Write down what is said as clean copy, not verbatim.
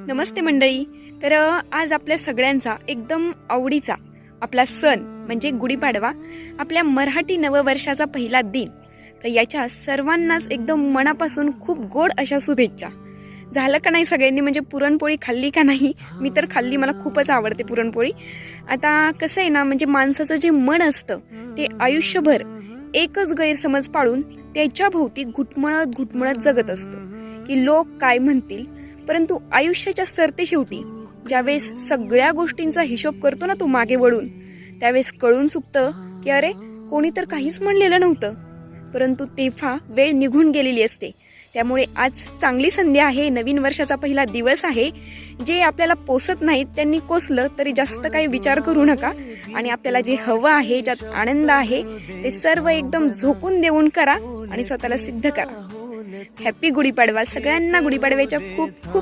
नमस्ते मंडळी. तर आज आपल्या सगळ्यांचा एकदम आवडीचा आपला सण म्हणजे गुढीपाडवा, आपल्या मराठी नववर्षाचा पहिला दिन. तर याच्या सर्वांनाच एकदम मनापासून खूप गोड अशा शुभेच्छा. झालं का नाही सगळ्यांनी, म्हणजे पुरणपोळी खाल्ली का नाही? मी तर खाल्ली, मला खूपच आवडते पुरणपोळी. आता कसं आहे ना, म्हणजे माणसाचं जे मन असतं ते आयुष्यभर एकच गैरसमज पाळून त्याच्या भोवती घुटमळत घुटमळत जगत असतं की लोक काय म्हणतील. परंतु आयुष्याच्या सरतेशेवटी ज्यावेळेस सगळ्या गोष्टींचा हिशोब करतो ना तो मागे वळून, त्यावेळेस कळून चुकतं की अरे कोणी तर काहीच म्हणलेलं नव्हतं. परंतु तेव्हा वेळ निघून गेलेली असते. त्यामुळे आज चांगली संधी आहे, नवीन वर्षाचा पहिला दिवस आहे. जे आपल्याला पोसत नाहीत त्यांनी कोसलं तरी जास्त काही विचार करू नका, आणि आपल्याला जे हवं आहे, ज्यात आनंद आहे, ते सर्व एकदम झोकून देऊन करा आणि स्वतःला सिद्ध करा. हॅपी गुढीपाडवा सगळ्यांना. गुढीपाडव्याच्या खूप खूप